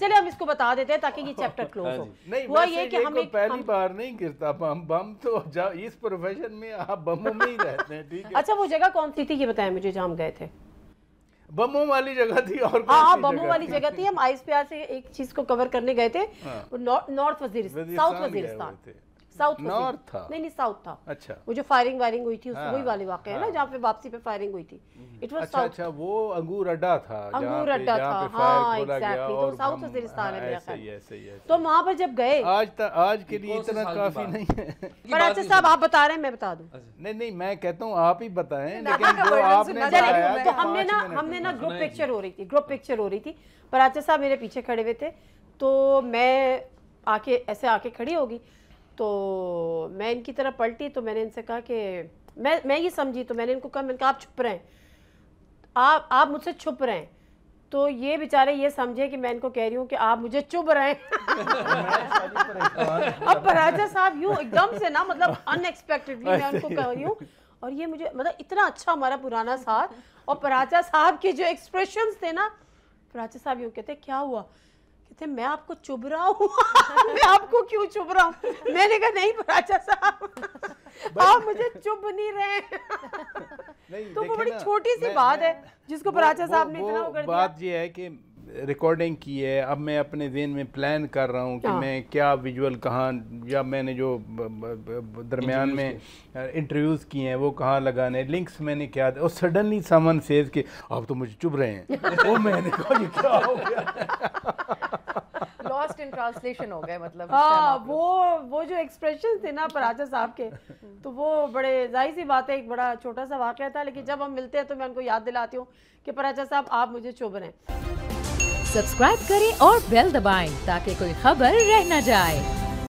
چلے ہم اس کو بتا دیتے ہیں تاکہ یہ چیپٹر کلوز ہو. نہیں ویسے یہ کوئی پہلی بار نہیں گرتا بم تو اس پروفیشن میں آپ بموں میں ہی رہتے ہیں, ٹھیک ہے. اچھا وہ جگہ کون سی تھی یہ بتائیں مجھے جہاں ہم گئے تھے؟ بموں والی جگہ تھی. اور ہاں بموں والی جگہ تھی. ہم آئس پی آر سے ایک چیز کو کور کرنے گئے تھے, north Waziristan, south Waziristan, south north تھا, نہیں ساؤتھ تھا. اچھا وہ جو فائرنگ وائرنگ ہوئی تھی وہی والے واقع ہے نا جہاں پہ واپسی پہ فائرنگ ہوئی تھی. It was south. اچھا وہ انگور اڈا تھا, انگور اڈا تھا, ہاں ایگزیکٹلی. تو ساؤتھ وزیرستان ہے میرا خیال. تو وہاں پر جب گئے, آج کے لیے اتنا کافی نہیں ہے. پر اچھا صاحب آپ بتا رہے ہیں میں بتا دوں. نہیں میں کہتا ہوں آپ ہی بتائیں, لیکن جو آپ نے تو ہم نے نا گروپ پکچر ہو رہی تھی. پر اچھا صاحب میرے پیچھے کھڑے ہوئے تھے, تو میں ایسے آ کے کھڑی ہوگی, تو میں ان کی طرف پلٹی, تو میں نے ان سے کہا کہ میں یہ سمجھی, تو میں نے ان کو کہا, میں نے کہا آپ چھپ رہے ہیں, آپ مجھ سے چھپ رہے ہیں. تو یہ بیچارے یہ سمجھے کہ میں ان کو کہہ رہی ہوں کہ آپ مجھے چبھ رہے ہیں. اب پراجا صاحب یوں ایک دم سے نا مطلب ان ایکسپیکٹڈلی میں ان کو کہہ رہی ہوں, اور یہ مجھے مطلب اتنا اچھا ہمارا پرانا ساتھ, اور پراجا صاحب کے جو ایکسپریشنز تھے نا, پراجا صاحب یوں کہتے کیا ہوا, کہتے میں آپ کو چبھ رہا ہوں. میں آپ کو کیوں چبھ رہا ہوں؟ میں نے کہا نہیں پراجا صاحب آپ مجھے چبھ نہیں رہے. تو وہ بڑی چھوٹی سی بات ہے جس کو پراجا صاحب نے اتنا وہ کر دیا. بات یہ ہے کہ ریکارڈنگ کی ہے, اب میں اپنے ذہن میں پلان کر رہا ہوں کہ میں کیا ویژول کہاں, یا میں نے جو درمیان میں انٹرویوز کیے ہیں وہ کہاں لگانے, لنکس میں نے کیا, اور سڈنلی سمن سیز کہ آپ تو مجھے چبھ رہے ہیں. وہ میں نے کہا یہ کیا ہو گیا, لاسٹ ان ٹرانسلیشن ہو گئے مطلب. ہاں وہ جو ایکسپریشن تھے نا پراجا صاحب کے, تو وہ بڑے ظاہر سی بات ہے, ایک بڑا چھوٹا سا واقعہ تھا, لیکن جب ہم ملتے ہیں تو میں ان کو یاد دلاتی ہوں کہ پراجا صاحب آپ مجھے چبھ رہے ہیں. سبسکرائب کریں اور بیل دبائیں تاکہ کوئی خبر رہ نہ جائے.